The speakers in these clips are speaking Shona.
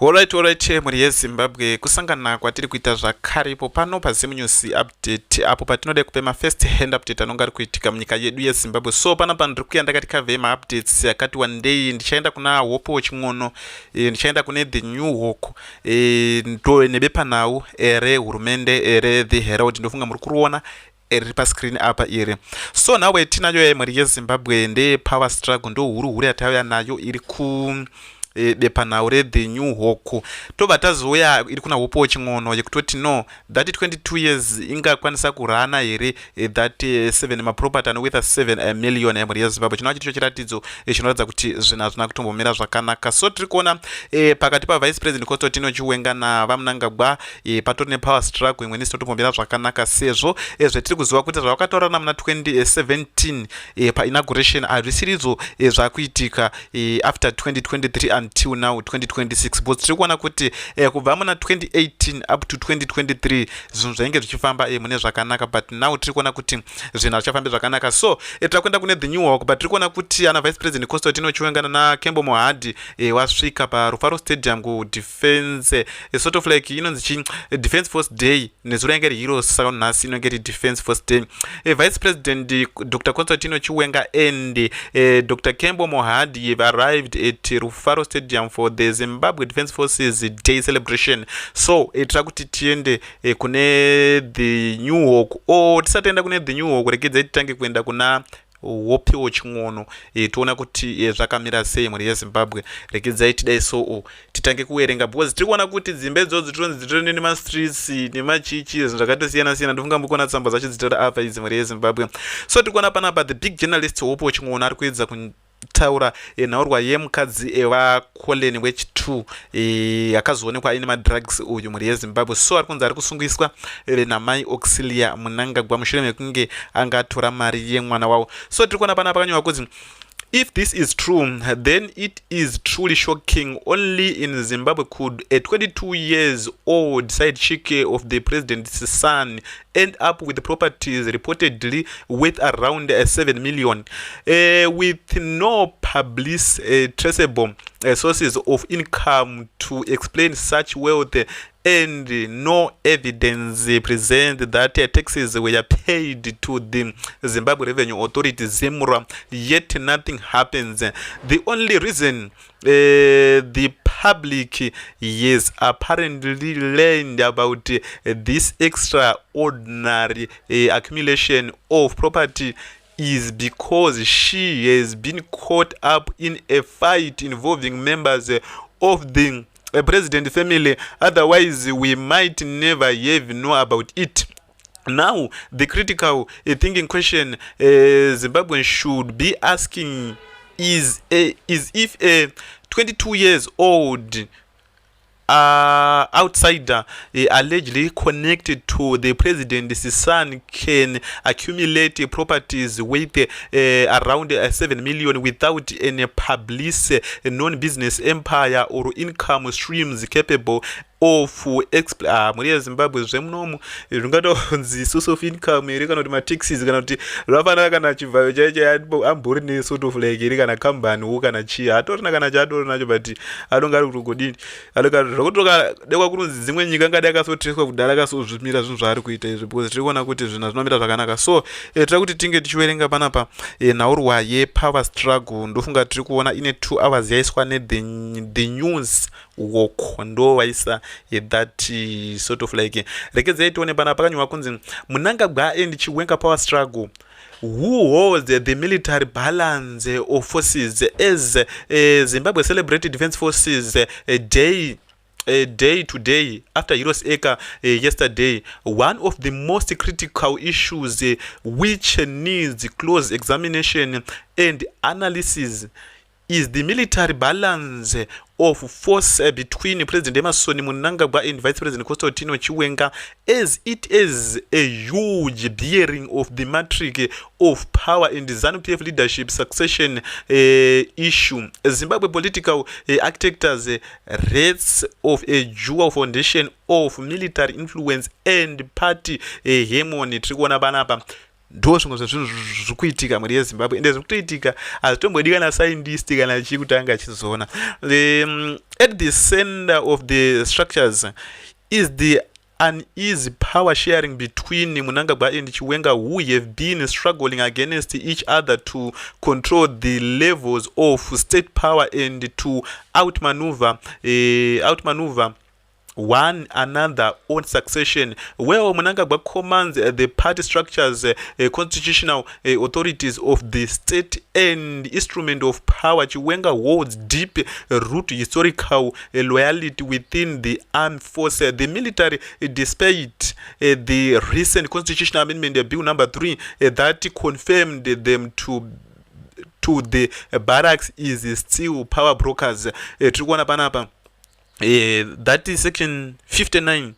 Alright, muri yeZimbabwe kusangana kwatiri kuita zvakare ipo pano paZim News update apo patinode kupe ma first hand update anonga ari kuitika munyika yedu yeZimbabwe. So panapa ndiri kuuya ndakatikavhei ma updates yakati wandei. Ndichaenda kuna Hope weching'ono, ndichaenda kune the New Hawk, ndo nebepanhau rehurumende re-The Herald. Ndofunga muri kuruona riri pascreen apa iri. So nawe tinayo muri yeZimbabwe ndepower struggle ndo huru yatauya nayo iri ku bepanhau re-The New Hawk. Tobva tazouya iri kuna Hope weching'ono yekutoti no that 22 years ingakwanisa kurana here that 7 maproperty anowitha 7 million muri yeZimbabwe. Chinova chiri chiratidzo chinoratidza kuti zvinhu hazvina kutombomira zvakanaka. So tiri kuona pakati pavice president Kototino Chiwenga naVamnangagwa patori nepower struggle imwe nisinotombomira zvakanaka sezvo zvetiri kuziva kuti zvavakataurana muna 2017 painauguration hazvisiridzo zvakuitika after 2023 until now 2026, but tiri kuona kuti kubva muna 2018 up to 2023 zvinhu zvainge zvichifamba mune zvakanaka, but now tiri kuona kuti zvinhu hazvichafambi zvakanaka. So tirakuenda kune The New Hawk, but tiri kuona kuti ana vice president Kototino Chiwenga naKembo Mohadi wasvika parufaro stadium kudefense sort of like inonzi defense force day nezuro yange heroes, saka nhasi inonge iri defense force day. Vice president Dr. Kototino Chiwenga and Dr. Kembo Mohadi have arrived at Rufaro Stadium for the Zimbabwe Defense Forces Day celebration. So tira kuti tiende kune The New Hawk, tisatenda kune The New Hawk regedzai titange kuenda kuna Hope weching'ono toona kuti zvakamira sei muri yeZimbabwe. Regedzai tidai so titange kuverenga because tiri kuona kuti dzimba idzodzo tironzi dzitori nemastreets nemachichi zvinhu zvakatosiyana siyana. Ndofunga mukona tsamba zacho dzitori apa idzi muri yeZimbabwe. So tiri kuona panapa the big journalist Hope weching'ono ari kuedza taura nhaurwa yemukadzi waCollen wechitu akazoonekwa aine madrugs uyu muri yeZimbabwe. So ari kunzi ari kusungiswa namai Auxilia Mnangagwa mushure mekunge angatora mari yemwana wavo. So tiri kuona panapa pakanyorwa kunzi if this is true, then it is truly shocking. Only in Zimbabwe could a 22 years old side chick of the president's son end up with properties reportedly worth around 7 million, with no traceable sources of income to explain such wealth, and no evidence present that taxes were paid to the Zimbabwe Revenue Authority ZIMRA, yet nothing happens. The only reason the public is apparently learned about this extraordinary accumulation of property is because she has been caught up in a fight involving members of the president family. Otherwise we might never have known about it. Now the critical thinking question Zimbabweans should be asking is if a 22 years old outsider allegedly connected to the president's son can accumulate properties worth around 7 million without any public non-business empire or income streams capable of muri yeZimbabwe zvemunomu zvingatonzi source of income iri kana kuti mataxes kana kuti zvafanana kana chivhayo chaicho ambori ne sort of like iri kana kambani kana chii hatorina kana chadoro nacho, but anonga ari kutogodini aloka zvakutoka dekwa kunonzi dzimwe nyika ngade akasotreswa kudara akasozvimira zvinhu zvaari kuita izvi because tiri kuona kuti zvinhu zvinomira zvakanaka. So tira kuti tinge tichiverenga panapa nhaurwa yepower struggle. Ndofunga tiri kuona ine 2 hours yaiswa The News Hawk ndo vaisa that sort of like regedzai tione panapa pakanyorwa kunzi Mnangagwa and Chiwenga power struggle, who holds the military balance of forces as Zimbabwe celebrated Defense Forces Day today after Heroes Acre yesterday. One of the most critical issues which needs close examination and analysis is the military balance of force between President Emerson Mnangagwa and Vice President Kototino Chiwenga, as it is a huge bearing of the matrix of power in the ZANU-PF leadership succession issue. Zimbabwe political architects rates of a dual foundation of military influence and party hegemony. Tiri kuona panapa ndo zvimwe zvezvinhu zviri kuitika mhuri yezimbabwe ende zviri kutoitika hazvitombodi kana scientist kana chii kuti anga achizoona. At the center of the structures is the uneasy power sharing between Mnangagwa and Chiwenga, who have been struggling against each other to control the levels of state power and to outmaneuver one another on succession. Where Mnangagwa commands the party structures, constitutional authorities of the state and instrument of power, Chiwenga holds deep root historical loyalty within the armed forces. The military, despite the recent constitutional amendment, Bill number 3, that confirmed them to the barracks, is still power brokers. That is section 59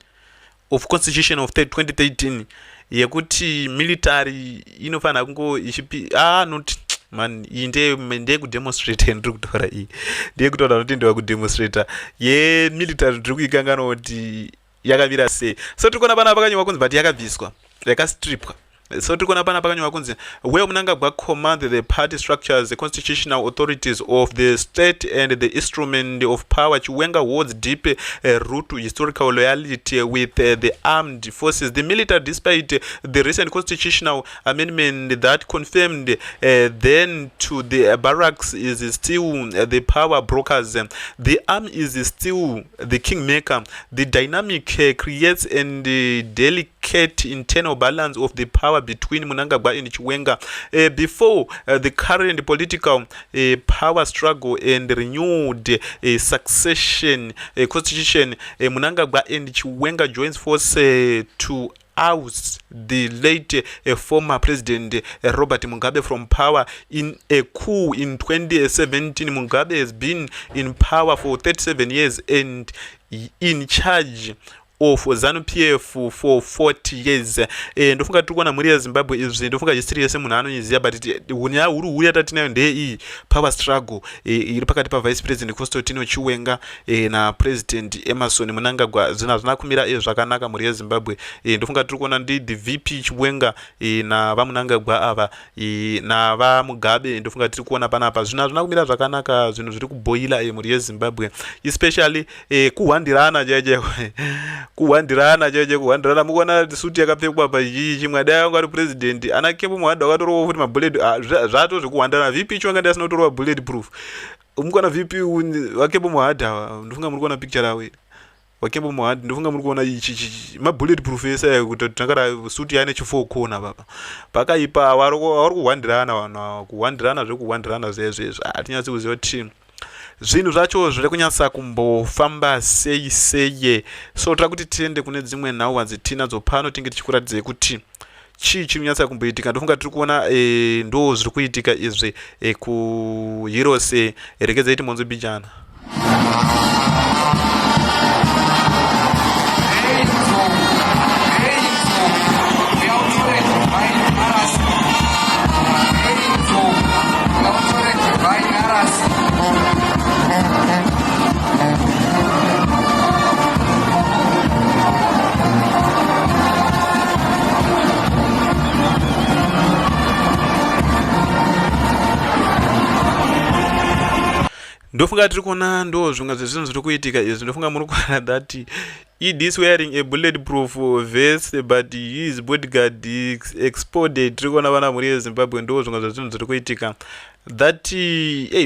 of constitution of 2013 yekuti military inofana kungo ichipi not man inde kudemonstrate ndiri kutora iyi ndiye kutoda kuti ndiwa kudemonstrate ye military ndiri kuikangana kuti yakavira sei. So tiri kuona pana pakanyorwa kunzi but yakabviswa yakastripwa. So tikona pana pakanyorwa kunzi where Mnangagwa command the party structures, the constitutional authorities of the state and the instrument of power, Chiwenga holds deep root to historical loyalty with the armed forces. The military, despite the recent constitutional amendment that confirmed then to the barracks, is still the power brokers. The army is still the kingmaker. The dynamic creates and delicate internal balance of the power between Mnangagwa and Chiwenga. Before the current political power struggle and renewed succession constitution, Mnangagwa and Chiwenga joins force to oust the late former president Robert Mugabe from power in a coup in 2017. Mugabe has been in power for 37 years and in charge of ZANU-PF for 40 years. Ndofunga turi kuona mhuri yeZimbabwe izvi ndofunga history yese munhu anoiziva, but nyaya huru yatatinayo ndeyei power struggle iri pakati pavice president Constantino Chiwenga napresident Emerson Mnangagwa. Zvinhu hazvina kumira zvakanaka mhuri yeZimbabwe. Ndofunga tiri kuona ndi the VP Chiwenga navaMnangagwa ava navaMugabe. Ndofunga tiri kuona panapa zvinhu hazvina kumira zvakanaka, zvinhu zviri kuboila mhuri yeZimbabwe, especially kuhwandirana chaiko kuhwandirana mukuona suti yakapfekwa pazhii chimwe dai anga ari president ana kembo muhadha wakatorowa futi mabullet zvato zvekuhwandirana. VP Chiwenga ndasina kutorwa bullet proof. Mukuona VP wakembo muhadha ndofunga muri kuona picture yawe wakembo muhadha ndofunga muri kuona mabullet proof ese kuti takara suti yaine chifo kona baba pakaipa wari kuhwandirana zvekuhwandirana zvezvezvo atinyatsi kuziva kuti zvinhu zvacho zviri kunyatsa kumbofamba sei. So tira kuti tiende kune dzimwe nhau dzitinadzo pano tinge tichikuratidzai kuti chii chiri kunyatsa kumboitika. Ndofunga tiri kuona ndo zviri kuitika izvi kuheroes. Rekedzai timonzo bijana. Ndofunga tiri kuona ndo zvimwe zvezvinhu zviri kuitika izvi. Ndofunga muri kuona that he is wearing a bulletproof vest but his bodyguard exploded. Tiri kuona vana mhuri yeZimbabwe ndo zvimwe zvezvinhu zviri kuitika that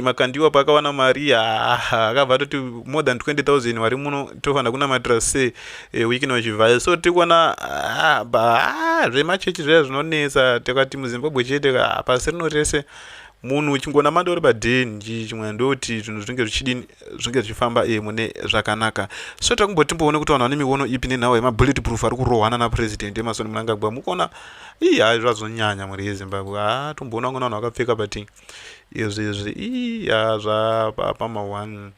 makandiwa pakawana mari akabva toti more than 20,000 vari muno tofanira kunamatira sei wiki nochivhaya. So tiri kuona zvemachechi zviya zvinonetsa takati muZimbabwe chete pasi rino rese munhu uchingona mando uri padhenji chimwe ndoti zvinhu zvinge zvichifamba mune zvakanaka. So takumbotimboone kuti vanhu vane miono ipi nenhau yemabullet proof ari kurohwana napresident Emerson Mnangagwa. Mukuona hai zvazonyanya mhuri yeZimbabwe. Tomboona vamwe vanhu vakapfeka but izvi zvapama1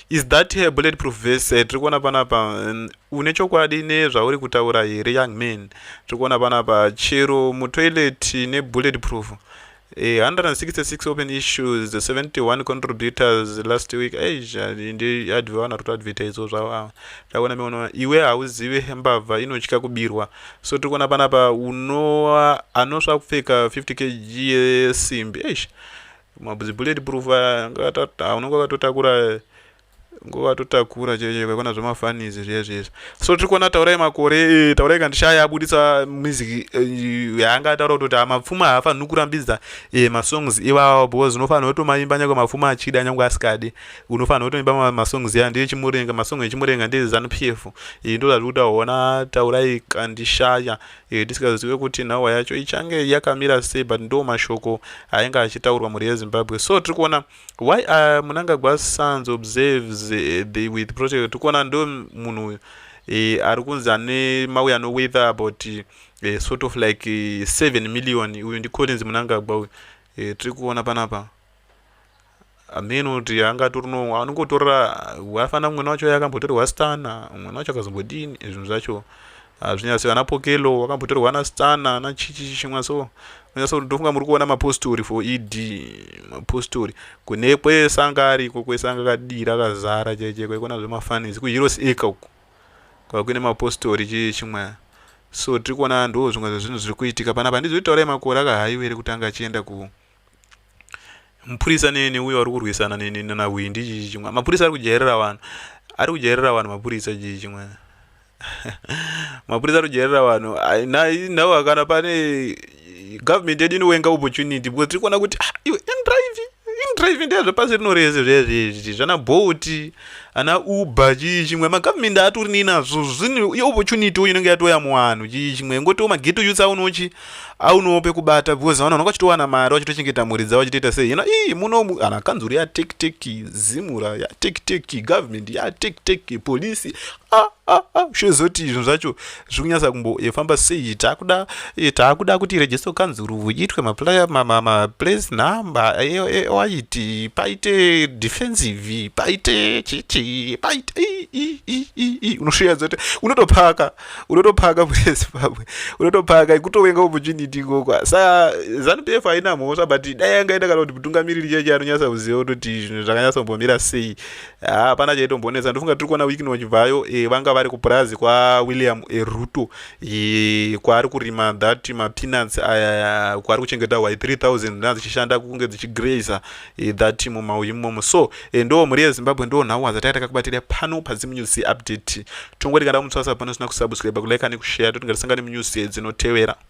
is that bulletproof vest. Tiri kuona panapa une chokwadi nezvauri kutaura here young man. Tiri kuona panapa chero mutoilet nebulletproof 166 open issues, 71 contributors last week. Ndiyadviwana kuti advita izvo zvavo ndakuona meona iwe hauzive mbavha inotya kubirwa. So tiri kuona panapa anosva kupfeka 50 kg yesimbi bullet proof unonga wakatotakura cheke kwaikona zvemafanizi zvezvezvo. So tiri kuona taurai makore taurai kandishaya abudisa music yaanga ataura kuti mapfuma haafaniri kurambidza masongs iwawo because unofanira kutomaimba nyange mapfuma achida nyange asikadi. Unofanira kutoimba masongs ya ndiye chimurenga masong echimurenga ndiye ZANU-PF. Ndo zviri kuti taona taurai kandishaya tisikazive kuti nhahwa yacho ichange yakamira sei, but ndo mashoko ainge achitaurwa mhuri yeZimbabwe. So tiri kuona why Mnangagwa's sons observes with project. Tiri kuona ndo munhu ari kunzi ane mauya no weather about sort of like 7 million. Uyu ndi Collins Mnangagwa uyu. Tiri kuona panapa ameno kuti anga torino anongotorera wafana mwana wacho yakambotorerwa stana, mwana wacho akazombodini zvinhu zvacho hazvinyasi ana pokelo wakambotorerwa na stana na chichi chimwe. So ndofunga muri kuona mapostori for ED mapostori kune kwesanga ariko kwesanga kadira kazara cheche kwaikona zvemafanizi kuheroes eka uko kwakuine mapostori chimwe. So tiri kuona ndo zvimwe zvezvinhu zviri kuitika panapa. Ndizvitaurai makore akahaiwere kuti anga achienda ku mupurisa neuyo ari kurwisana nawindi chichi chimwe. Mapurisa ari kujairira vanhu mapurisa chichi chimwe mapurisa ari kujairira vanhu nawo akana pane government yedu inowenga opportunity because tiri kuona kuti iwe indrive ndezvepasi rino rese zvezvezvi zvana bolt ana uber chii chimwe magovernment atori ninazvo zvino opportunity uyu inenge yatoya muvanhu chii chimwe ngotiwo mageto youths aunowo pekubata because vanhu vanokachitowana mari vachitochengeta mhuri dzavo vachitoita sei. Muno ana kanzuro yatekiteki zimura yatekiteki government yatekiteki polisi shezoti izvo zvacho zviri kunyasa kumbofamba sei. Taakuda kuti register kanzuro iitwe maplace number waiti paite defensive paite chichi paite unoshuya zote unotopaka muZimbabwe unotopaka kutowenga opportunity ngokwa. Saka ZANU-PF haina mhosva but dai yanga ida kana kuti mutungamiriri cheche anonyasa kuziva kuti zvinhu zvakanyasa kumbomira sei. Hapana chaitombonetsa. Ndofunga tiri kuona wiki inobvayo vanga vari kupurazi kwaWilliam Ruto kwaari kurima that mapeanuts kwaari kuchengeta 3000 nadzichishanda kunge dzichigrazer that mumau imomo. So ndo mhuri yeZimbabwe ndo nhahwa dzatanga takakubatira pano paZimunews update. Tongoti kana mutswasa pano usina kusubscribe kulike nekushare totingatisangane munews dzinotevera.